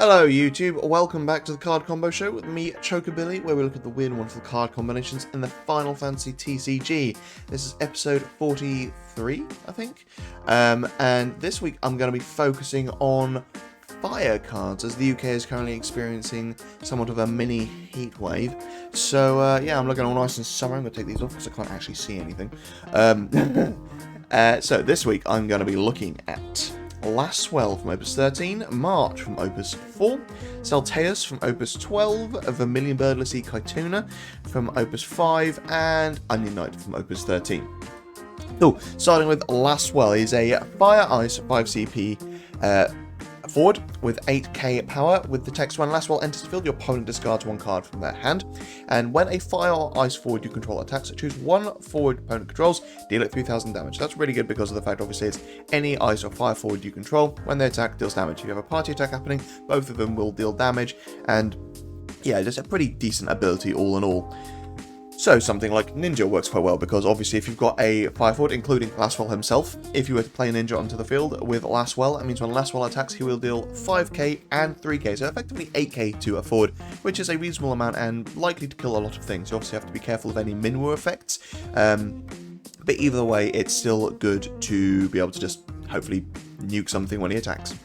Hello YouTube, welcome back to the Card Combo Show with me, Chocobilly, where we look at the weird and wonderful card combinations in the Final Fantasy TCG. This is episode 43, I think, and this week I'm going to be focusing on fire cards, as the UK is currently experiencing somewhat of a mini heat wave. So yeah, I'm looking all nice and summer. I'm going to take these off because I can't actually see anything. So this week I'm going to be looking at Lasswell from Opus 13, Marche from Opus 4, Selh'teus from Opus 12, Vermilion Bird Caetuna from Opus 5, and Onion Knight from Opus 13. So, starting with Lasswell, he's a Fire Ice 5CP forward with 8k power. With the text, when Lasswell enters the field, your opponent discards one card from their hand. And when a Fire or Ice forward you control attacks, choose one forward opponent controls, deal it 3000 damage. That's really good because of the fact, obviously, it's any Ice or Fire forward you control. When they attack, deals damage. If you have a party attack happening, both of them will deal damage. And yeah, just a pretty decent ability all in all. So something like Ninja works quite well, because obviously if you've got a fire forward, including Lasswell himself, if you were to play Ninja onto the field with Lasswell, it means when Lasswell attacks, he will deal 5k and 3k, so effectively 8k to a forward, which is a reasonable amount and likely to kill a lot of things. You obviously have to be careful of any Minwu effects, but either way, it's still good to be able to just hopefully nuke something when he attacks.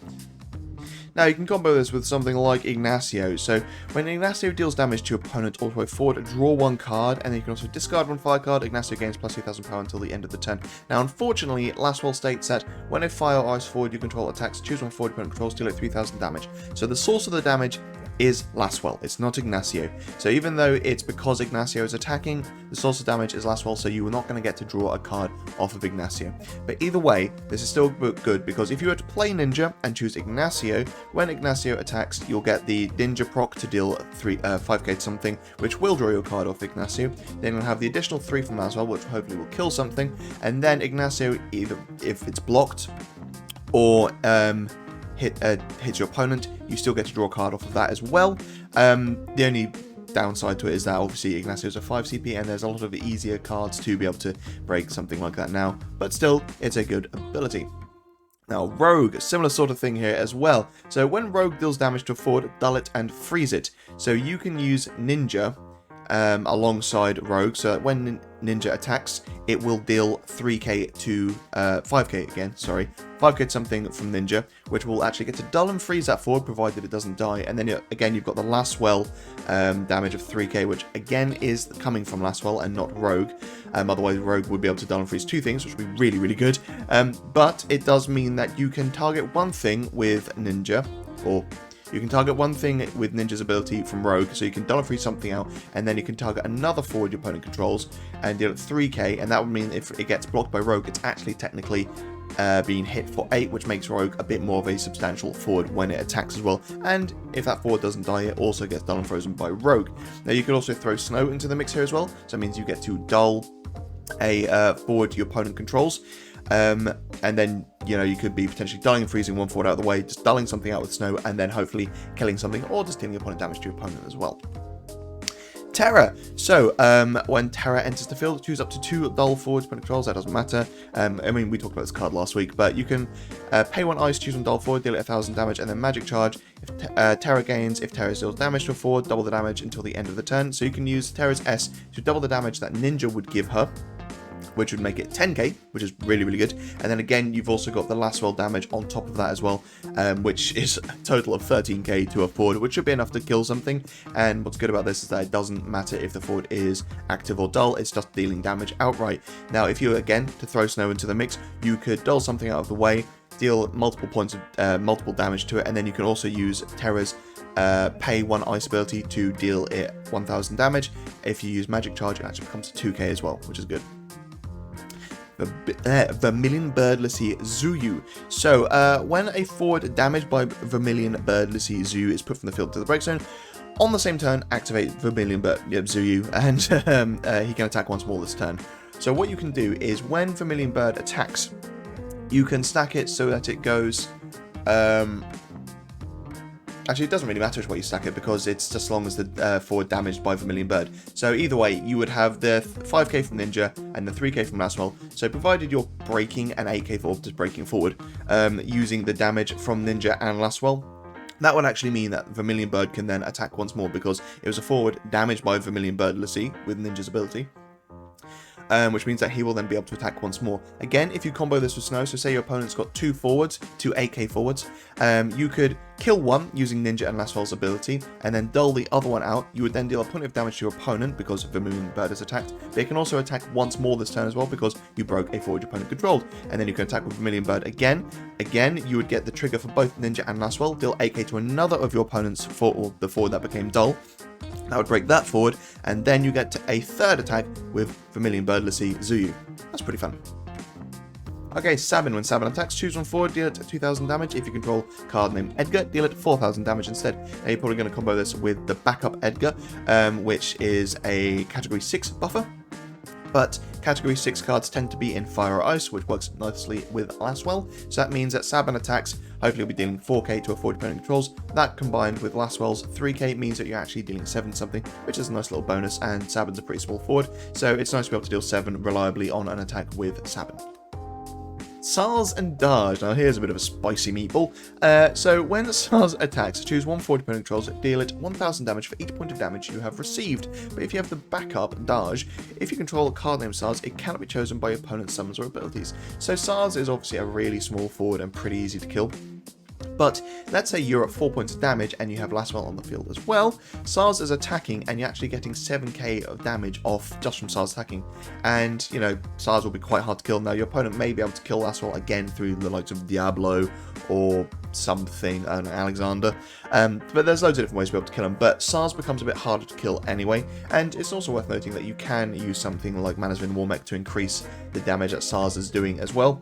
Now, you can combo this with something like Ignacio. So, when Ignacio deals damage to your opponent all the way forward, draw one card, and then you can also discard one fire card. Ignacio gains plus 2000 power until the end of the turn. Now, unfortunately, Lasswell states that when a fire or ice forward you control attacks, choose one forward opponent controls, deal it 3000 damage. So, the source of the damage is Lasswell, it's not Ignacio. So even though it's because Ignacio is attacking, the source of damage is Lasswell, so you are not going to get to draw a card off of Ignacio. But either way, this is still good, because if you were to play Ninja and choose Ignacio, when Ignacio attacks, you'll get the Ninja proc to deal 5k something, which will draw your card off Ignacio. Then you'll have the additional 3 from Lasswell, which hopefully will kill something, and then Ignacio, either if it's blocked or hits your opponent, you still get to draw a card off of that as well. The only downside to it is that obviously Ignacio's a 5 CP and there's a lot of easier cards to be able to break something like that now, but still, it's a good ability. Now, Rogue, similar sort of thing here as well. So when Rogue deals damage to a forward, dull it and freeze it. So you can use Ninja alongside Rogue, so that when Ninja attacks, it will deal 3k to 5k again, sorry, 5k something from Ninja, which will actually get to dull and freeze that forward, provided it doesn't die. And then again, you've got the Lasswell damage of 3k, which again is coming from Lasswell and not Rogue. Otherwise, Rogue would be able to dull and freeze 2 things, which would be really, really good. But it does mean that you can target one thing with Ninja, or you can target one thing with Ninja's ability from Rogue, so you can dull and freeze something out, and then you can target another forward your opponent controls and deal it 3k, and that would mean if it gets blocked by Rogue, it's actually technically being hit for 8, which makes Rogue a bit more of a substantial forward when it attacks as well. And if that forward doesn't die, it also gets dull and frozen by Rogue. Now, you can also throw Snow into the mix here as well, so it means you get to dull a forward your opponent controls. And then, you know, you could be potentially dulling and freezing one forward out of the way, just dulling something out with Snow, and then hopefully killing something, or just dealing opponent damage to your opponent as well. Terra. So, when Terra enters the field, choose up to 2 dull forward opponent controls, that doesn't matter. I mean, we talked about this card last week, but you can pay 1 ice, choose 1 dull forward, deal it 1000 damage, and then magic charge. If Terra gains, if Terra deals damage to a forward, double the damage until the end of the turn. So you can use Terra's S to double the damage that Ninja would give her, which would make it 10k, which is really, really good. And then again, you've also got the Lasswell damage on top of that as well, which is a total of 13k to a forward, which should be enough to kill something. And what's good about this is that it doesn't matter if the forward is active or dull, it's just dealing damage outright. Now, if you, again, to throw Snow into the mix, you could dull something out of the way, deal multiple points of multiple damage to it, and then you can also use Terra's pay 1 ice ability to deal it 1000 damage. If you use magic charge, it actually becomes 2k as well, which is good. Vermilion Bird Zhuyu. So, when a forward damaged by Vermilion Bird Zhuyu is put from the field to the break zone, on the same turn, activate Vermilion Bird Zhuyu, and he can attack once more this turn. So what you can do is, when Vermilion Bird attacks, you can stack it so that it goes Actually, it doesn't really matter which way you stack it, because it's just as long as the forward damaged by Vermilion Bird. So either way, you would have the 5k from Ninja and the 3k from Lasswell. So provided you're breaking an 8k for just breaking forward, using the damage from Ninja and Lasswell, That would actually mean that Vermilion Bird can then attack once more, because it was a forward damaged by Vermilion Bird Lassie with Ninja's ability. Which means that he will then be able to attack once more. Again, if you combo this with Snow, so say your opponent's got 2 forwards, 2 AK forwards, you could kill one using Ninja and Lasswell's ability, and then dull the other one out. You would then deal a point of damage to your opponent because Vermilion Bird is attacked. But it can also attack once more this turn as well, because you broke a forward your opponent controlled. And then you can attack with Vermilion Bird again. Again, you would get the trigger for both Ninja and Lasswell, deal AK to another of your opponent's or the forward that became dull. That would break that forward, and then you get to a third attack with Vermilion Bird Lassie Zhuyu. That's pretty fun. Okay, Sabin. When Sabin attacks, choose one forward, deal it 2,000 damage. If you control a card named Edgar, deal it 4,000 damage instead. Now you're probably going to combo this with the backup Edgar, which is a category 6 buffer. But category 6 cards tend to be in Fire or Ice, which works nicely with Lasswell. So that means that Sabin attacks, hopefully you'll be dealing 4k to a forward opponent controls. That combined with Lasswell's 3k means that you're actually dealing 7 something, which is a nice little bonus, and Sabin's a pretty small forward, so it's nice to be able to deal 7 reliably on an attack with Sabin. Sars and Daj. Now here's a bit of a spicy meatball. So when Sars attacks, choose one forward opponent controls, deal it 1,000 damage for each point of damage you have received. But if you have the backup Daj, if you control a card named Sars, it cannot be chosen by your opponent's summons or abilities. So Sars is obviously a really small forward and pretty easy to kill. But let's say you're at 4 points of damage and you have Lasswell on the field as well. Sars is attacking and you're actually getting 7k of damage off just from Sars attacking. And, you know, Sars will be quite hard to kill. Now, your opponent may be able to kill Lasswell again through the likes of Diablo or something, I don't know, Alexander. But there's loads of different ways to be able to kill him. But Sars becomes a bit harder to kill anyway. And it's also worth noting that you can use something like Manasvin Warmech to increase the damage that Sars is doing as well.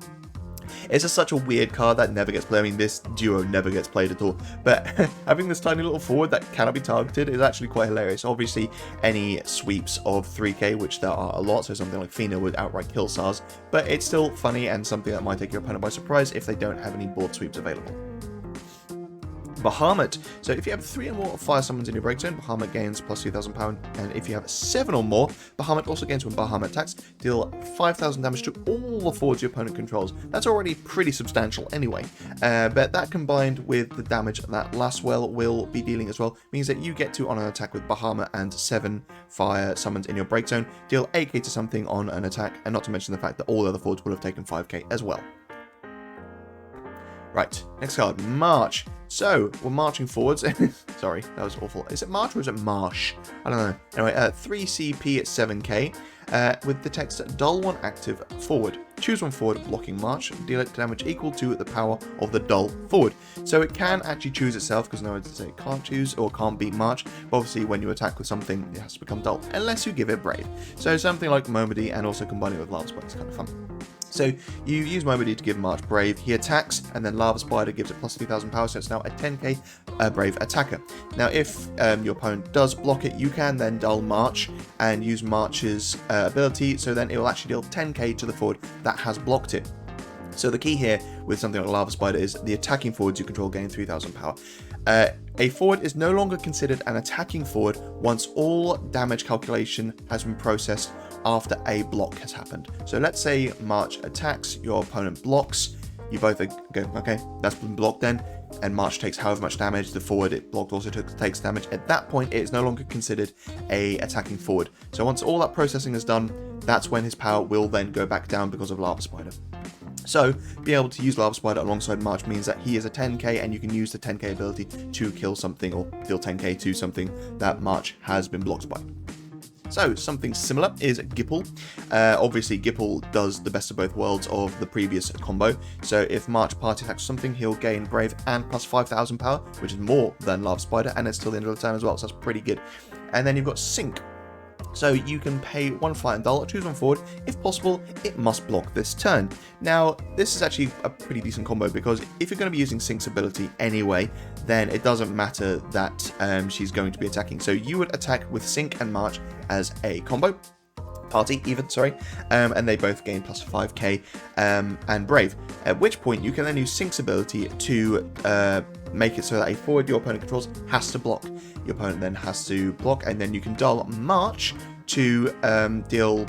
It's just such a weird card that never gets played. I mean, this duo never gets played at all. But having this tiny little forward that cannot be targeted is actually quite hilarious. Obviously, any sweeps of 3k, which there are a lot, so something like Fina would outright kill Sars. But it's still funny and something that might take your opponent by surprise if they don't have any board sweeps available. Bahamut. So if you have 3 or more fire summons in your break zone, Bahamut gains plus 2,000 power, and if you have 7 or more, Bahamut also gains when Bahamut attacks, deal 5,000 damage to all the forwards your opponent controls. That's already pretty substantial anyway, but that combined with the damage that Lasswell will be dealing as well, means that you get to, on an attack with Bahamut and 7 fire summons in your break zone, deal 8k to something on an attack, and not to mention the fact that all the other forwards will have taken 5k as well. Right, next card, Marche. So, we're marching forwards. Sorry, that was awful. Is it Marche or is it Marche? I don't know. Anyway, 3 CP at 7k, with the text dull one active forward. Choose one forward blocking Marche, deal it damage equal to the power of the dull forward. So it can actually choose itself, because no, say it can't choose or can't beat Marche, but obviously when you attack with something, it has to become dull, unless you give it Brave. So something like Momody and also combining it with Lava Spider is kind of fun. So you use Momody to give Marche Brave, he attacks, and then Lava Spider gives it plus 2,000 power, so it's now a 10k Brave attacker. Now if your opponent does block it, you can then dull Marche and use Marche's ability, so then it will actually deal 10k to the forward that has blocked it. So the key here with something like Lava Spider is the attacking forwards you control gain 3,000 power. A forward is no longer considered an attacking forward once all damage calculation has been processed after a block has happened. So let's say Marche attacks, your opponent blocks, you both go, okay, that's been blocked then, and Marche takes however much damage, the forward it blocked also takes damage. At that point, it is no longer considered a attacking forward. So once all that processing is done, that's when his power will then go back down because of Lava Spider. So, being able to use Lava Spider alongside Marche means that he is a 10k, and you can use the 10k ability to kill something or deal 10k to something that Marche has been blocked by. So, something similar is Gipple. Obviously, Gipple does the best of both worlds of the previous combo. So, if Marche party attacks something, he'll gain Brave and plus 5,000 power, which is more than Lava Spider, and it's till the end of the turn as well, so that's pretty good. And then you've got Sync. So you can pay 1 flight and dull, choose one forward. If possible, it must block this turn. Now, this is actually a pretty decent combo, because if you're going to be using Sync's ability anyway, then it doesn't matter that she's going to be attacking. So you would attack with Sync and Marche as a combo. Party, even, sorry, and they both gain plus 5k and Brave, at which point you can then use Sync's ability to make it so that a forward your opponent controls has to block. Your opponent then has to block, and then you can dull Marche to deal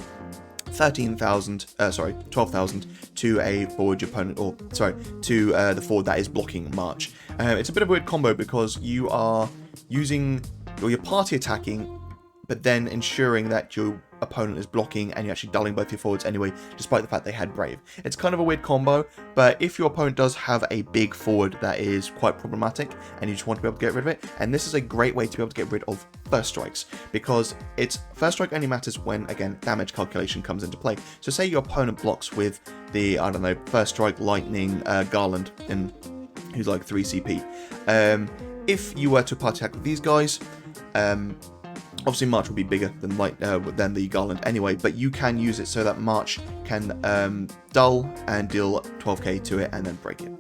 12,000 to a forward your opponent, or sorry, to the forward that is blocking Marche. It's a bit of a weird combo because you are using, or your party attacking, but then ensuring that your opponent is blocking and you're actually dulling both your forwards anyway, despite the fact they had Brave. It's kind of a weird combo, but if your opponent does have a big forward that is quite problematic and you just want to be able to get rid of it, and this is a great way to be able to get rid of first strikes, because it's first strike only matters when, again, damage calculation comes into play. So say your opponent blocks with the, I don't know, first strike, lightning, Garland, and who's like 3 CP. If you were to party attack with these guys, obviously Marche will be bigger than the Garland anyway, but you can use it so that Marche can dull and deal 12k to it and then break it.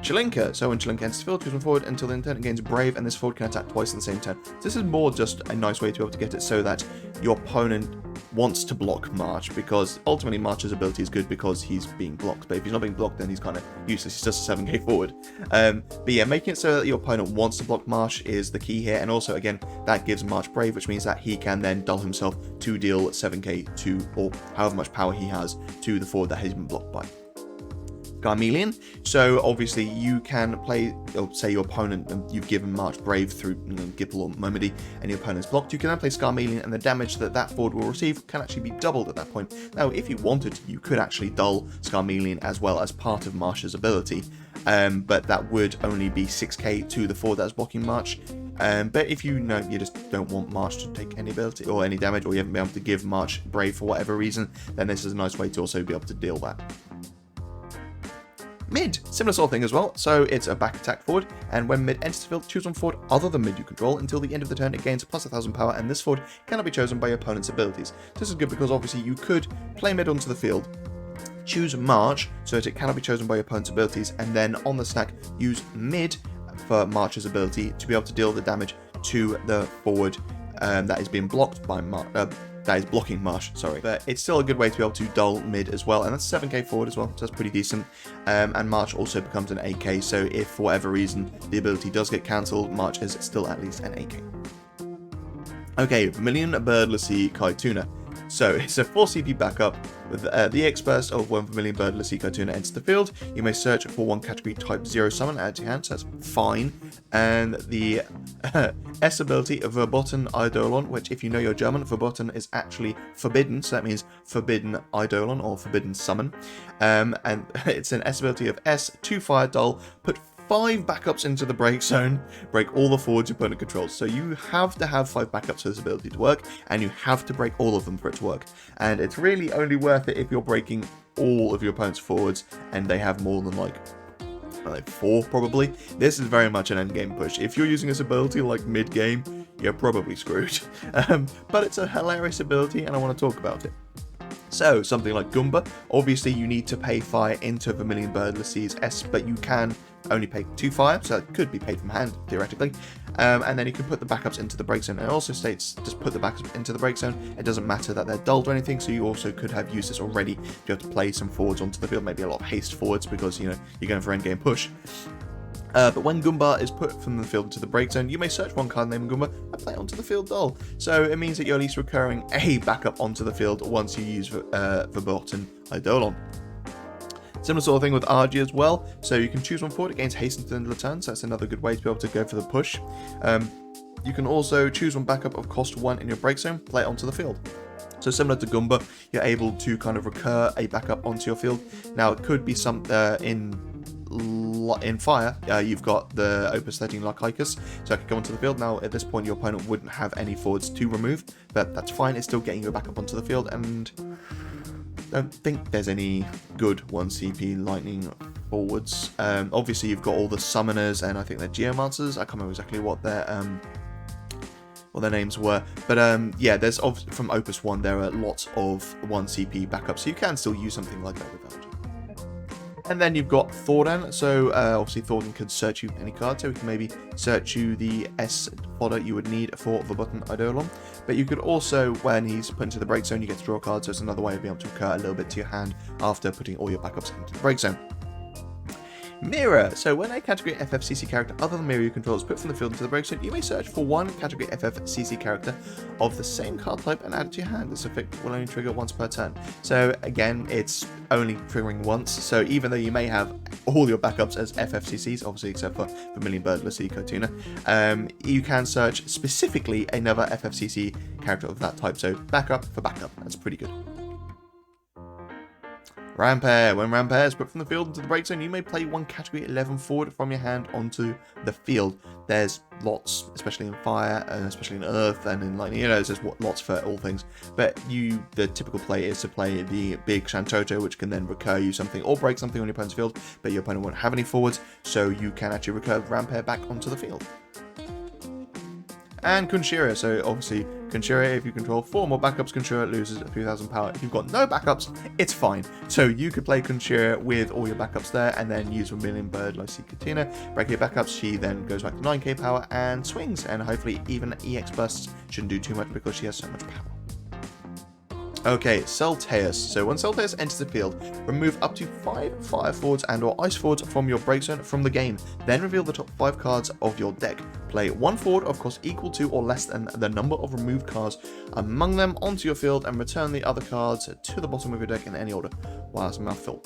Chelinka. So when Chelinka enters the field, choose one forward until the end turn it gains Brave, and this forward can attack twice in the same turn. This is more just a nice way to be able to get it so that your opponent wants to block Marche, because ultimately Marche's ability is good because he's being blocked, but if he's not being blocked then he's kind of useless. He's just a 7k forward. But yeah, making it so that your opponent wants to block Marche is the key here, and also again that gives Marche Brave, which means that he can then dull himself to deal 7k to, or however much power he has, to the forward that has been blocked by. Vermilion. So obviously you can play, or say your opponent, and you've given Marche Brave through Gipple or Momody, and your opponent's blocked, you can then play Vermilion, and the damage that that forward will receive can actually be doubled at that point. Now, if you wanted, you could actually dull Vermilion as well as part of Marche's ability, but that would only be 6k to the forward that's blocking Marche. But if you know you just don't want Marche to take any ability or any damage, or you haven't been able to give Marche Brave for whatever reason, then this is a nice way to also be able to deal that. Mid, similar sort of thing as well, so it's a back attack forward, and when Mid enters the field, choose one forward other than Mid you control. Until the end of the turn it gains plus 1,000 power, and this forward cannot be chosen by your opponent's abilities. This is good because obviously you could play Mid onto the field, choose Marche so that it cannot be chosen by your opponent's abilities, and then on the stack use Mid for Marche's ability to be able to deal the damage to the forward that is being blocked by that is blocking Marche, sorry. But it's still a good way to be able to dull Mid as well, and that's 7k forward as well, so that's pretty decent. And Marche also becomes an 8k, so if for whatever reason the ability does get cancelled, Marche is still at least an 8k. Okay, Vermilion Bird Caetuna. So it's a 4 CP backup with the EX burst of when Vermilion Bird Caetuna enters the field. You may search for one category type 0 summon, add to your hand, so that's fine. And the S ability of Verboten Eidolon, which if you know your German, Verboten is actually forbidden, so that means forbidden Eidolon or forbidden summon. And it's an S ability of S, 2 fire dull, put 5 backups into the break zone, break all the forwards your opponent controls. So you have to have 5 backups for this ability to work, and you have to break all of them for it to work. And it's really only worth it if you're breaking all of your opponent's forwards, and they have more than like 4 probably. This is very much an endgame push. If you're using this ability like mid-game, you're probably screwed. But it's a hilarious ability, and I want to talk about it. So, something like Goomba, obviously you need to pay fire into Vermilion Bird S, but you can only pay 2 fire, so that could be paid from hand, theoretically. And then you can put the backups into the break zone. It also states, just put the backups into the break zone. It doesn't matter that they're dulled or anything, so you also could have used this already to be able to play some forwards onto the field, maybe a lot of haste forwards, because, you know, you're going for endgame push. But when Goomba is put from the field to the break zone, you may search one card named Goomba and play it onto the field dull. So it means that you're at least recurring a backup onto the field once you use Verboten Eidolon. Similar sort of thing with RG as well. So you can choose one forward, it gains haste until the end of the turn, so that's another good way to be able to go for the push. You can also choose one backup of cost 1 in your break zone, play it onto the field. So similar to Goomba, you're able to kind of recur a backup onto your field. Now it could be some in fire, you've got the Opus 13 Lasswell, so I could go onto the field. Now at this point your opponent wouldn't have any forwards to remove, but that's fine, it's still getting you back up onto the field, and don't think there's any good 1 CP lightning forwards. Obviously you've got all the summoners, and I think they're Geomancers. I can't remember exactly what their names were, but yeah, there's from Opus 1 there are lots of 1 CP backups, so you can still use something like that with that. And then you've got Thordan, so obviously Thordan can search you any card, so we can maybe search you the S fodder you would need for Verboten Eidolon. But you could also, when he's put into the break zone, you get to draw a card, so it's another way of being able to recur a little bit to your hand after putting all your backups into the break zone. Mirror. So when a category FFCC character other than Mirror you control is put from the field into the break zone, you may search for one category FFCC character of the same card type and add it to your hand. This effect will only trigger once per turn. So again, it's only triggering once. So even though you may have all your backups as FFCCs, obviously except for Vermilion Bird, Lasswell, Caetuna, you can search specifically another FFCC character of that type. So backup for backup. That's pretty good. Rampair. When Rampair is put from the field into the break zone, you may play one category 11 forward from your hand onto the field. There's lots, especially in fire, and especially in earth, and in lightning. There's lots for all things. But the typical play is to play the big Shantoto, which can then recur you something or break something on your opponent's field, but your opponent won't have any forwards, so you can actually recur Rampair back onto the field. And Kunshira, so obviously Kunshira, if you control 4 more backups, Kunshira loses a few thousand power. If you've got no backups, it's fine. So you could play Kunshira with all your backups there, and then use Vermilion Bird, Lasswell, Caetuna, break your backups, she then goes back to 9k power and swings, and hopefully even EX bursts shouldn't do too much because she has so much power. Okay, Selh'teus. So when Selh'teus enters the field, remove up to 5 fire forwards and or ice forwards from your break zone from the game. Then reveal the top 5 cards of your deck. Play 1 forward of cost equal to or less than the number of removed cards among them onto your field, and return the other cards to the bottom of your deck in any order. Wow, that's a mouthful.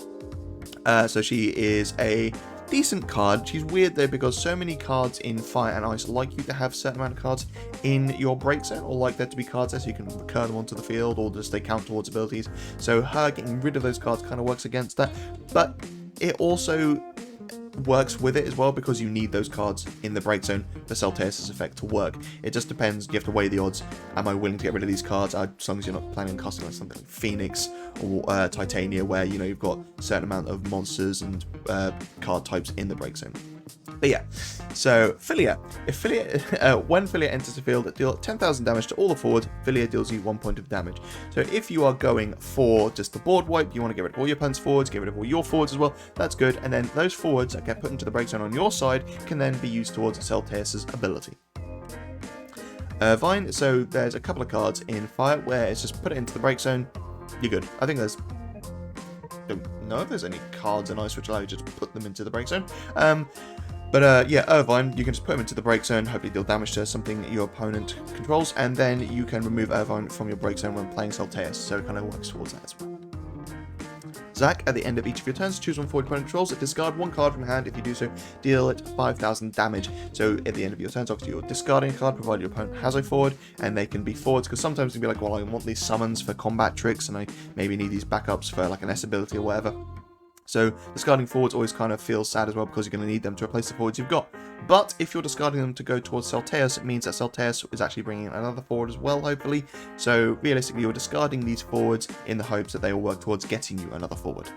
So she is a decent card. She's weird though because so many cards in Fire and Ice like you to have a certain amount of cards in your break zone, or like there to be cards there so you can recur them onto the field, or just they count towards abilities. So her getting rid of those cards kind of works against that, but it also works with it as well because you need those cards in the break zone for Selh'teus' effect to work. It just depends. You have to weigh the odds. Am I willing to get rid of these cards as long as you're not planning on casting like something like Phoenix or Titania, where you've got a certain amount of monsters and card types in the break zone. But yeah, so Filia. When Filia enters the field, deal 10,000 damage to all the forwards. Filia deals you 1 point of damage. So if you are going for just the board wipe, you want to get rid of all your opponent's forwards, get rid of all your forwards as well, that's good. And then those forwards that get put into the break zone on your side can then be used towards Selh'teus' ability. Vine, so there's a couple of cards in Fire where it's just put it into the break zone, you're good. I think don't know if there's any cards in Ice which allow you to just put them into the break zone. Yeah, Irvine, you can just put them into the break zone, hopefully deal damage to something your opponent controls, and then you can remove Irvine from your break zone when playing Selh'teus, so it kind of works towards that as well. Zack, at the end of each of your turns, choose one forward opponent controls, discard 1 card from hand. If you do so, deal it 5,000 damage. So at the end of your turns, obviously you're discarding a card, provided your opponent has a forward, and they can be forwards, because sometimes you can be like, well, I want these summons for combat tricks, and I maybe need these backups for like an S ability or whatever. So discarding forwards always kind of feels sad as well, because you're going to need them to replace the forwards you've got. But if you're discarding them to go towards Selh'teus, it means that Selh'teus is actually bringing in another forward as well, hopefully. So realistically, you're discarding these forwards in the hopes that they will work towards getting you another forward.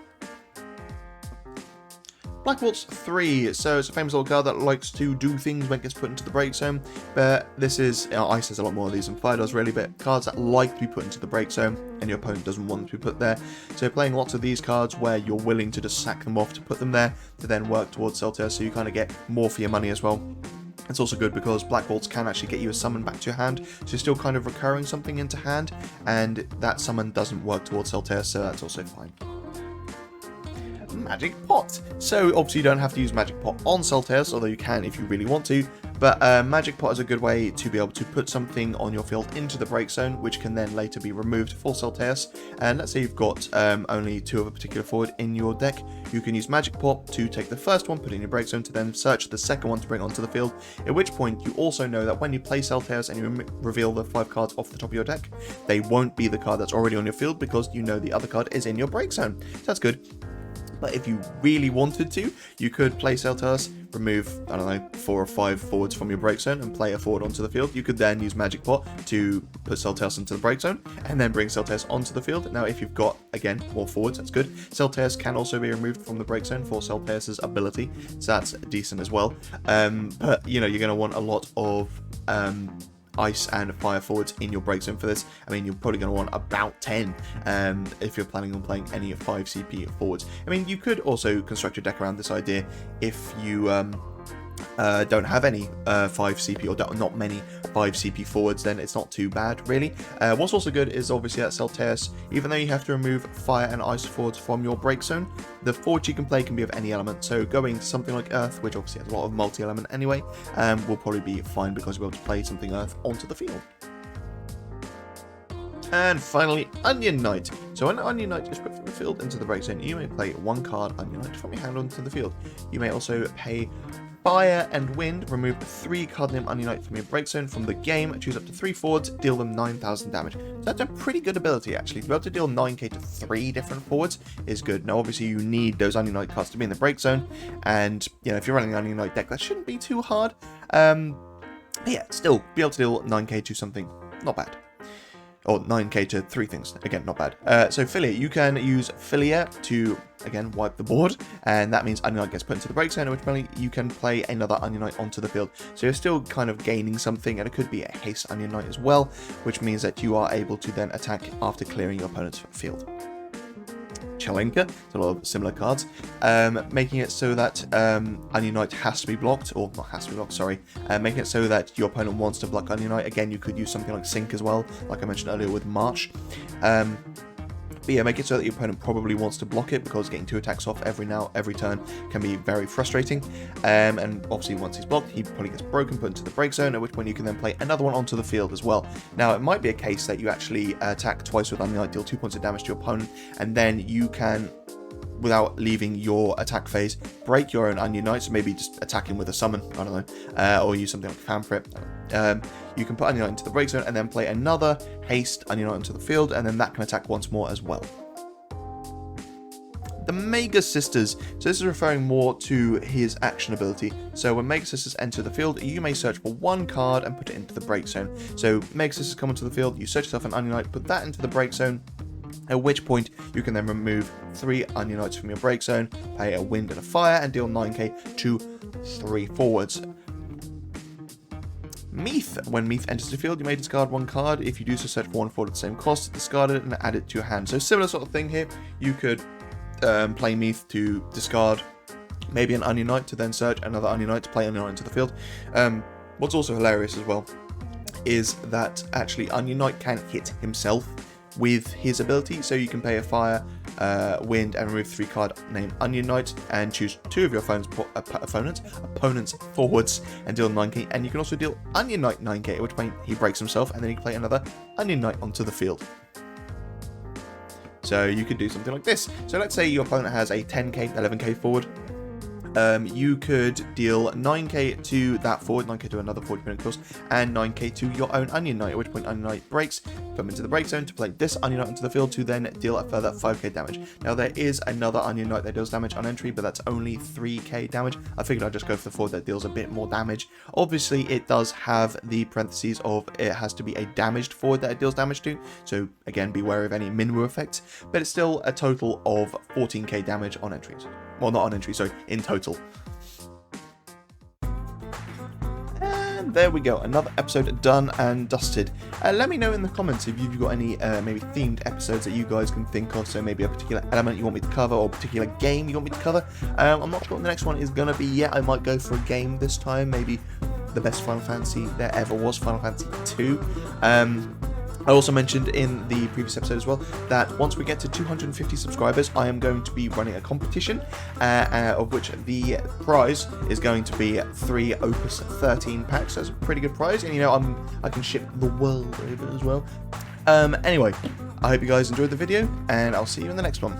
Black Waltz 3, so it's a famous old card that likes to do things when it gets put into the break zone, but this is, Ice has a lot more of these than Fire does really, but cards that like to be put into the break zone and your opponent doesn't want them to be put there. So playing lots of these cards where you're willing to just sack them off to put them there to then work towards Selh'teus, so you kind of get more for your money as well. It's also good because Black Waltz can actually get you a summon back to your hand, so you're still kind of recurring something into hand, and that summon doesn't work towards Selh'teus, so that's also fine. Magic Pot. So obviously you don't have to use Magic Pot on Selh'teus, although you can if you really want to, but Magic Pot is a good way to be able to put something on your field into the break zone, which can then later be removed for Selh'teus. And let's say you've got only 2 of a particular forward in your deck, you can use Magic Pot to take the first one, put it in your break zone, to then search the second one to bring onto the field, at which point you also know that when you play Selh'teus and you reveal the 5 cards off the top of your deck, they won't be the card that's already on your field because you know the other card is in your break zone. So that's good. But if you really wanted to, you could play Selh'teus, remove, I don't know, 4 or 5 forwards from your break zone and play a forward onto the field. You could then use Magic Pot to put Selh'teus into the break zone and then bring Selh'teus onto the field. Now, if you've got, again, more forwards, that's good. Selh'teus can also be removed from the break zone for Selh'teus' ability, so that's decent as well. But, you're going to want a lot of Ice and Fire forwards in your break zone for this. I mean, you're probably going to want about 10 if you're planning on playing any of 5 CP forwards. I mean, you could also construct your deck around this idea if you don't have any 5 CP, or not many 5 CP forwards, then it's not too bad, really. What's also good is obviously that Selh'teus, even though you have to remove fire and ice forwards from your break zone, the forwards you can play can be of any element. So going to something like Earth, which obviously has a lot of multi-element anyway, will probably be fine because you'll be able to play something Earth onto the field. And finally, Onion Knight. So when Onion Knight is put from the field into the break zone, you may play 1 card Onion Knight from your hand onto the field. You may also pay Fire and Wind, remove 3 card name Onion Knight from your break zone from the game, choose up to 3 forwards, deal them 9,000 damage. So that's a pretty good ability, actually. To be able to deal 9k to 3 different forwards is good. Now, obviously, you need those Onion Knight cards to be in the break zone, and, you know, if you're running an Onion Knight deck, that shouldn't be too hard. But yeah, still, be able to deal 9k to something, not bad. Or 9k to 3 things. Again, not bad. So Filia, you can use Filia to, again, wipe the board, and that means Onion Knight gets put into the break zone, at which point you can play another Onion Knight onto the field. So you're still kind of gaining something, and it could be a haste Onion Knight as well, which means that you are able to then attack after clearing your opponent's field. Chalenka, a lot of similar cards, making it so that Onion Knight has to be blocked, or not has to be blocked, sorry, making it so that your opponent wants to block Onion Knight. Again, you could use something like Sync as well, like I mentioned earlier with Marche. But yeah, make it so that your opponent probably wants to block it, because getting 2 attacks off every turn can be very frustrating. And obviously once he's blocked, he probably gets broken, put into the break zone, at which point you can then play another one onto the field as well. Now, it might be a case that you actually attack twice with Onion Knight, deal 2 points of damage to your opponent, and then you can, without leaving your attack phase, break your own Onion Knight. So maybe just attack him with a summon, I don't know, or use something like Fanfrit. You can put Onion Knight into the break zone and then play another haste Onion Knight into the field, and then that can attack once more as well. The Mega Sisters, so this is referring more to his action ability. So when Mega Sisters enter the field, you may search for 1 card and put it into the break zone. So Mega Sisters come into the field, you search yourself an Onion Knight, put that into the break zone, at which point you can then remove 3 Onion Knights from your break zone, pay a Wind and a Fire, and deal 9k to 3 forwards. Meath. When Meath enters the field, you may discard 1 card. If you do so, search for 1 forward at the same cost, discard it, and add it to your hand. So similar sort of thing here. You could play Meath to discard maybe an Onion Knight, to then search another Onion Knight to play Onion Knight into the field. What's also hilarious as well is that actually Onion Knight can hit himself with his ability, so you can pay a Fire, Wind, and remove 3 card name Onion Knight, and choose 2 of your opponent's forwards, and deal 9k, and you can also deal Onion Knight 9k, at which point he breaks himself, and then you can play another Onion Knight onto the field. So you could do something like this. So let's say your opponent has a 10k, 11k forward. You could deal 9k to that forward, 9k to another forward, of course, and 9k to your own Onion Knight, at which point Onion Knight breaks, put him into the break zone to play this Onion Knight into the field to then deal a further 5k damage. Now, there is another Onion Knight that deals damage on entry, but that's only 3k damage. I figured I'd just go for the forward that deals a bit more damage. Obviously, it does have the parentheses of it has to be a damaged forward that it deals damage to, so again, be wary of any Minwu effects, but it's still a total of 14k damage on entries. Well, not on entry, sorry, in total. And there we go, another episode done and dusted. Let me know in the comments if you've got any maybe themed episodes that you guys can think of, so maybe a particular element you want me to cover, or a particular game you want me to cover. I'm not sure what the next one is going to be yet. I might go for a game this time, maybe the best Final Fantasy there ever was, Final Fantasy 2. I also mentioned in the previous episode as well that once we get to 250 subscribers, I am going to be running a competition, of which the prize is going to be 3 Opus 13 packs. So that's a pretty good prize, and you know I can ship the world over as well. Anyway, I hope you guys enjoyed the video, and I'll see you in the next one.